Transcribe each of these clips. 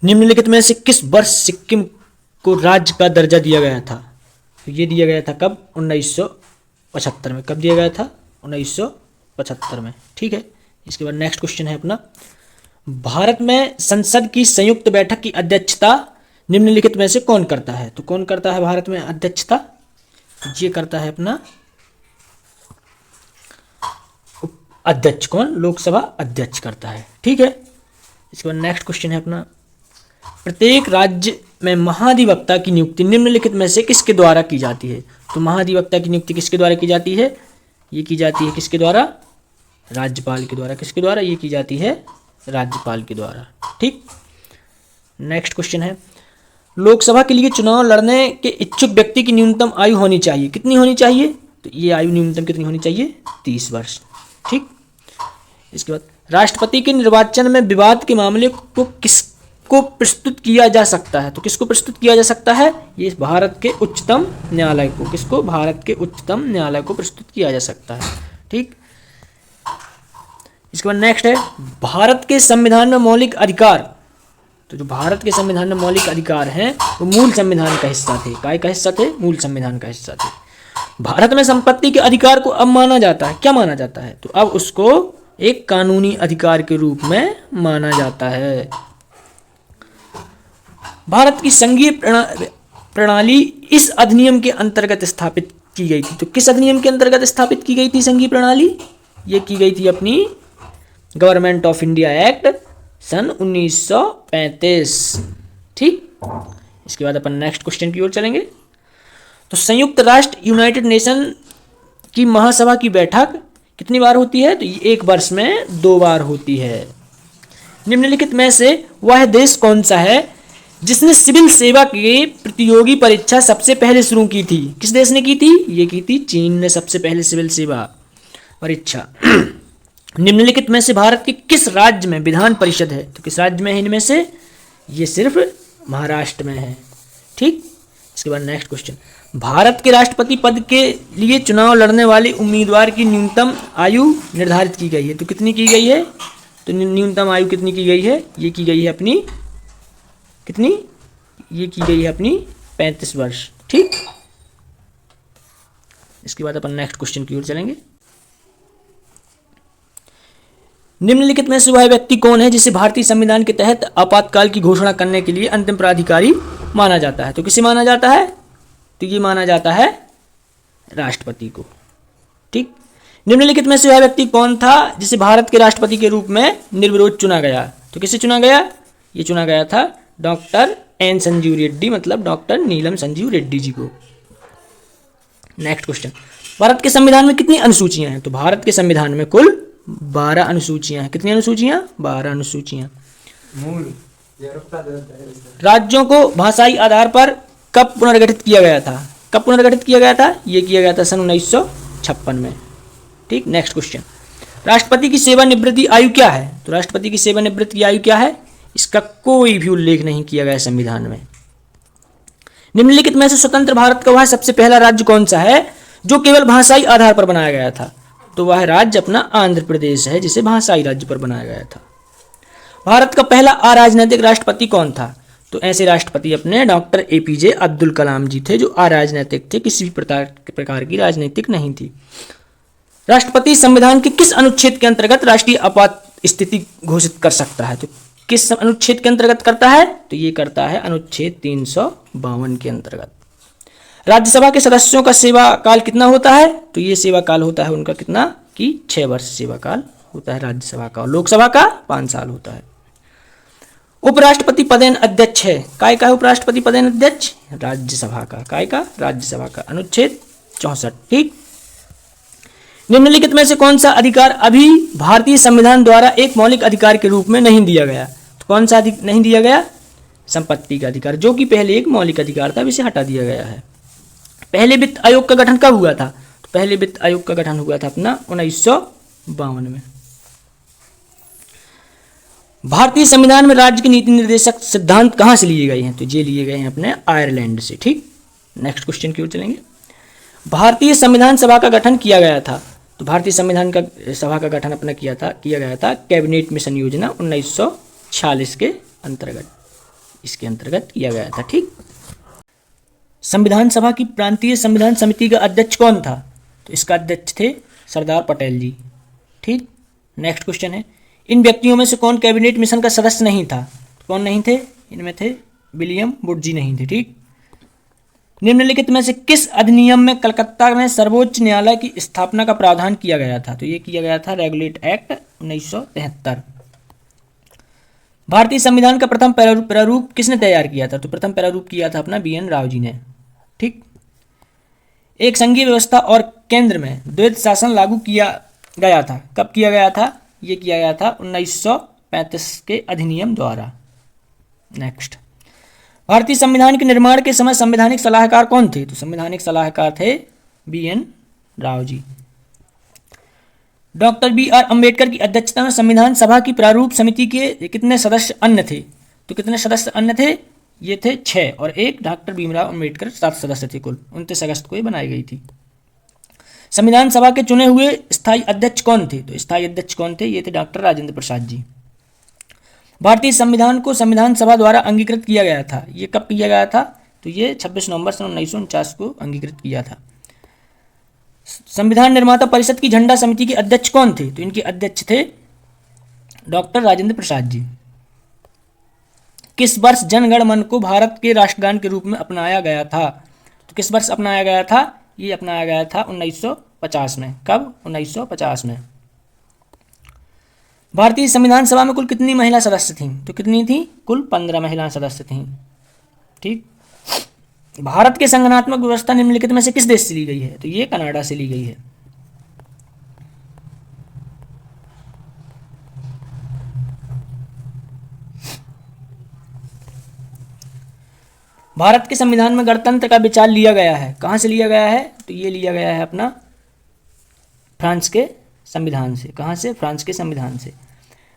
निम्नलिखित में से किस वर्ष सिक्किम को राज्य का दर्जा दिया गया था? तो ये दिया गया था कब? 1975 में। कब दिया गया था? 1975 में। ठीक है। इसके बाद नेक्स्ट क्वेश्चन है अपना, भारत में संसद की संयुक्त बैठक की अध्यक्षता निम्नलिखित में से कौन करता है? तो कौन करता है भारत में अध्यक्षता? ये करता है अपना अध्यक्ष। कौन? लोकसभा अध्यक्ष करता है। ठीक है। इसके बाद नेक्स्ट क्वेश्चन है अपना, प्रत्येक राज्य में महाधिवक्ता की नियुक्ति निम्नलिखित में से किसके द्वारा की जाती है? तो महाधिवक्ता की नियुक्ति किसके द्वारा की जाती है? ये की जाती है किसके द्वारा? राज्यपाल के द्वारा। किसके द्वारा? ये की जाती है राज्यपाल के द्वारा। ठीक। नेक्स्ट क्वेश्चन है, लोकसभा के लिए चुनाव लड़ने के इच्छुक व्यक्ति की न्यूनतम आयु होनी चाहिए। कितनी होनी चाहिए? तो ये आयु न्यूनतम कितनी होनी चाहिए? 30 वर्ष। ठीक। इसके बाद राष्ट्रपति के निर्वाचन में विवाद के मामले को किसको प्रस्तुत किया जा सकता है? तो किसको प्रस्तुत किया जा सकता है? ये भारत के उच्चतम न्यायालय को। किसको? भारत के उच्चतम न्यायालय को प्रस्तुत किया जा सकता है। ठीक। इसके बाद नेक्स्ट है, भारत के संविधान में मौलिक अधिकार। तो जो भारत के संविधान में मौलिक अधिकार हैं वो मूल संविधान का हिस्सा थे। काय का हिस्सा थे? मूल संविधान का हिस्सा थे। भारत में संपत्ति के अधिकार को अब माना जाता है, क्या माना जाता है? तो अब उसको एक कानूनी अधिकार के रूप में माना जाता है। भारत की संघीय प्रणाली इस अधिनियम के अंतर्गत स्थापित की गई थी। तो किस अधिनियम के अंतर्गत स्थापित की गई थी संघीय प्रणाली? ये की गई थी अपनी गवर्नमेंट ऑफ इंडिया एक्ट सन 1935। ठीक। इसके बाद अपन नेक्स्ट क्वेश्चन की ओर चलेंगे। तो संयुक्त राष्ट्र यूनाइटेड नेशन की महासभा की बैठक कितनी बार होती है? तो ये एक वर्ष में 2 बार होती है। निम्नलिखित में से वह देश कौन सा है जिसने सिविल सेवा की प्रतियोगी परीक्षा सबसे पहले शुरू की थी? किस देश ने की थी? ये की थी चीन ने सबसे पहले सिविल सेवा परीक्षा। निम्नलिखित में से भारत के किस राज्य में विधान परिषद है? तो किस राज्य में है इनमें से? ये सिर्फ महाराष्ट्र में है। ठीक। इसके बाद नेक्स्ट क्वेश्चन, भारत के राष्ट्रपति पद के लिए चुनाव लड़ने वाले उम्मीदवार की न्यूनतम आयु निर्धारित की गई है। तो कितनी की गई है? तो न्यूनतम आयु कितनी की गई है? ये की गई है अपनी कितनी? ये की गई है अपनी 35 वर्ष। ठीक। इसके बाद अपन नेक्स्ट क्वेश्चन की ओर चलेंगे। निम्नलिखित में से वह व्यक्ति कौन है जिसे भारतीय संविधान के तहत आपातकाल की घोषणा करने के लिए अंतिम प्राधिकारी माना जाता है? तो किसे माना जाता है? तो ये माना जाता है राष्ट्रपति को। ठीक। निम्नलिखित में से वह व्यक्ति कौन था जिसे भारत के राष्ट्रपति के रूप में निर्विरोध चुना गया? तो किसे चुना गया? ये चुना गया था डॉक्टर एन संजीव रेड्डी, मतलब डॉक्टर नीलम संजीव रेड्डी जी को। नेक्स्ट क्वेश्चन, भारत के संविधान में कितनी अनुसूचियां हैं? तो भारत के संविधान में कुल 12 अनुसूचियां हैं। कितनी अनुसूचियां? 12 अनुसूचियां। राज्यों को भाषाई आधार पर कब पुनर्गठित किया गया था? कब पुनर्गठित किया गया था? ये किया गया था सन 1956 में। ठीक। नेक्स्ट क्वेश्चन, राष्ट्रपति की सेवानिवृत्ति आयु क्या है? तो राष्ट्रपति की सेवानिवृत्ति की आयु क्या है? इसका कोई भी उल्लेख नहीं किया गया संविधान में। निम्नलिखित में से स्वतंत्र भारत का वह सबसे पहला राज्य कौन सा है जो केवल भाषाई आधार पर बनाया गया था? तो वह राज्य अपना आंध्र प्रदेश है जिसे भाषाई राज्य पर बनाया गया था। भारत का पहला अराजनैतिक राष्ट्रपति कौन था? तो ऐसे राष्ट्रपति अपने डॉक्टर एपीजे अब्दुल कलाम जी थे जो अराजनैतिक थे, किसी भी प्रकार की राजनीतिक नहीं थी। राष्ट्रपति संविधान के किस अनुच्छेद के अंतर्गत राष्ट्रीय आपात स्थिति घोषित कर सकता है? तो किस अनुच्छेद के अंतर्गत करता है? तो ये करता है अनुच्छेद 352 के अंतर्गत। राज्यसभा के सदस्यों का सेवा काल कितना होता है? तो ये सेवा काल होता है उनका कितना कि 6 वर्ष सेवा काल होता है राज्यसभा का, और लोकसभा का 5 साल होता है। उपराष्ट्रपति पदेन अध्यक्ष है, काय का उपराष्ट्रपति पदेन अध्यक्ष? राज्यसभा का। काय का? राज्यसभा का। अनुच्छेद 64। ठीक। निम्नलिखित में से कौन सा अधिकार अभी भारतीय संविधान द्वारा एक मौलिक अधिकार के रूप में नहीं दिया गया? तो कौन सा नहीं दिया गया? संपत्ति का अधिकार, जो कि पहले एक मौलिक अधिकार था, इसे हटा दिया गया है। पहले वित्त आयोग का गठन कब हुआ था? तो पहले वित्त आयोग का गठन हुआ था अपना 1952 में। भारतीय संविधान में राज्य के नीति निर्देशक सिद्धांत कहां से लिए गए हैं? तो ये लिए गए हैं अपने आयरलैंड से। ठीक। नेक्स्ट क्वेश्चन की ओर चलेंगे। भारतीय संविधान सभा का गठन किया गया था। तो भारतीय संविधान का सभा का गठन अपना किया गया था कैबिनेट मिशन योजना 1946 के अंतर्गत। इसके अंतर्गत किया गया था। ठीक, संविधान सभा की प्रांतीय संविधान समिति का अध्यक्ष कौन था? तो इसका अध्यक्ष थे सरदार पटेल जी। ठीक, नेक्स्ट क्वेश्चन है, इन व्यक्तियों में से कौन कैबिनेट मिशन का सदस्य नहीं था? कौन नहीं थे? इनमें थे विलियम वुड जी नहीं थे। ठीक, निम्नलिखित में से किस अधिनियम में कलकत्ता में सर्वोच्च न्यायालय की स्थापना का प्रावधान किया गया था? तो ये किया गया था रेगुलेट एक्ट 1973। भारतीय संविधान का प्रथम प्रारूप किसने तैयार किया था? तो प्रथम प्रारूप किया था अपना BN राव जी ने। ठीक, एक संघीय व्यवस्था और केंद्र में द्वैध शासन लागू किया गया था, कब किया गया था? ये किया गया था 1935 के अधिनियम द्वारा। नेक्स्ट, भारतीय संविधान के निर्माण के समय संवैधानिक सलाहकार कौन थे? तो संवैधानिक सलाहकार थे BN Rao ji. Doctor BR Ambedkar की अध्यक्षता में संविधान सभा की प्रारूप समिति के कितने सदस्य अन्य थे? तो कितने सदस्य अन्य थे? ये थे 6 और एक डॉक्टर भीमराव अम्बेडकर 7 सदस्य थे। कुल 29 अगस्त को ये बनाई गई थी। संविधान सभा के चुने हुए स्थायी अध्यक्ष कौन थे? तो स्थायी अध्यक्ष कौन थे? ये थे डॉक्टर राजेंद्र प्रसाद जी। भारतीय संविधान को संविधान सभा द्वारा अंगीकृत किया गया था, ये कब किया गया था? तो ये 26 नवंबर 1949 को अंगीकृत किया था। संविधान निर्माता परिषद की झंडा समिति के अध्यक्ष कौन थे? तो इनके अध्यक्ष थे डॉक्टर राजेंद्र प्रसाद जी। किस वर्ष जनगण मन को भारत के राष्ट्रगान के रूप में अपनाया गया था? तो किस वर्ष अपनाया गया था? ये अपनाया गया था 1950 में। कब? 1950 में। भारतीय संविधान सभा में कुल कितनी महिला सदस्य थीं? तो कितनी थी? कुल 15 महिला सदस्य थीं। ठीक, भारत के संगठनात्मक व्यवस्था निम्नलिखित में से किस देश से ली गई है? तो ये कनाडा से ली गई है। भारत के संविधान में गणतंत्र का विचार लिया गया है, कहाँ से लिया गया है? तो ये लिया गया है अपना फ्रांस के संविधान से। कहाँ से? फ्रांस के संविधान से।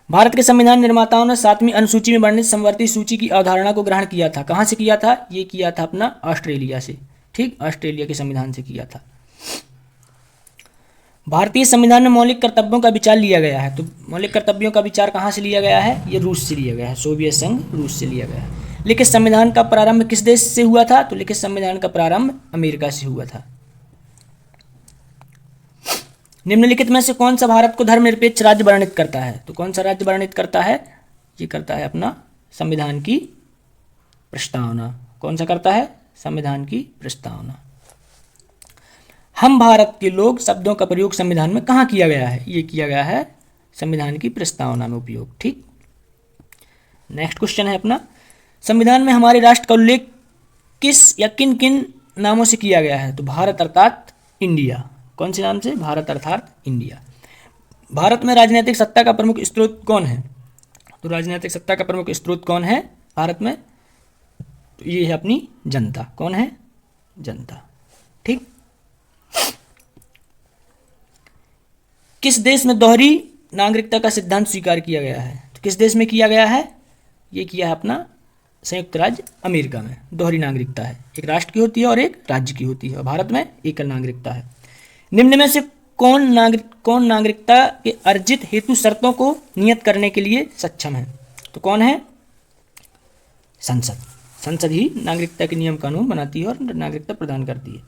भारत के संविधान निर्माताओं ने 7वीं अनुसूची में वर्णित समवर्ती सूची की अवधारणा को ग्रहण किया था, कहाँ से किया था? ये किया था अपना ऑस्ट्रेलिया से। ठीक, ऑस्ट्रेलिया के संविधान से किया था। भारतीय संविधान में मौलिक कर्तव्यों का विचार लिया गया है, तो मौलिक कर्तव्यों का विचार कहाँ से लिया गया है? ये रूस से लिया गया है, सोवियत संघ रूस से लिया गया है। लिखित संविधान का प्रारंभ किस देश से हुआ था? तो लिखित संविधान का प्रारंभ अमेरिका से हुआ था। निम्नलिखित में से कौन सा भारत को धर्मनिरपेक्ष राज्य वर्णित करता है? तो कौन सा राज्य वर्णित करता है? ये करता है अपना संविधान की प्रस्तावना। कौन सा करता है? संविधान की प्रस्तावना। हम भारत के लोग शब्दों का प्रयोग संविधान में कहाँ किया गया है? ये किया गया है संविधान की प्रस्तावना में उपयोग। ठीक, नेक्स्ट क्वेश्चन है अपना, संविधान में हमारे राष्ट्र का उल्लेख किस या किन किन नामों से किया गया है? तो भारत अर्थात इंडिया। कौन से नाम से? भारत अर्थात इंडिया। भारत में राजनीतिक सत्ता का प्रमुख स्रोत कौन है? तो राजनीतिक सत्ता का प्रमुख स्रोत कौन है भारत में? तो ये है अपनी जनता। कौन है? जनता। ठीक, किस देश में दोहरी नागरिकता का सिद्धांत स्वीकार किया गया है? तो किस देश में किया गया है? ये किया है अपना संयुक्त राज्य अमेरिका में। दोहरी नागरिकता है, एक राष्ट्र की होती है और एक राज्य की होती है, और भारत में एकल नागरिकता है। निम्न में से कौन नागरिकता के अर्जित हेतु शर्तों को नियत करने के लिए सक्षम है? तो कौन है? संसद। संसद ही नागरिकता के नियम कानून बनाती है और नागरिकता प्रदान करती है।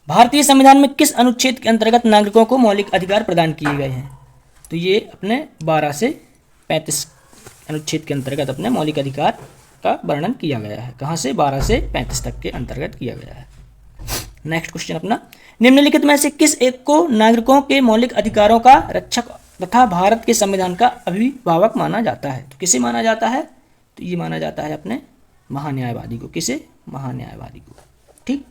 भारतीय संविधान में किस अनुच्छेद के अंतर्गत नागरिकों को मौलिक अधिकार प्रदान किए गए हैं? तो ये अपने 12 से 35 अनुच्छेद के अंतर्गत अपने मौलिक अधिकार का वर्णन किया गया है। कहाँ से? 12 से 35 तक के अंतर्गत किया गया है। नेक्स्ट क्वेश्चन अपना, निम्नलिखित में से किस एक को नागरिकों के मौलिक अधिकारों का रक्षक तथा भारत के संविधान का अभिभावक माना जाता है? तो किसे माना जाता है? तो ये माना जाता है अपने महान्यायवादी को। किसे? महान्यायवादी को। ठीक,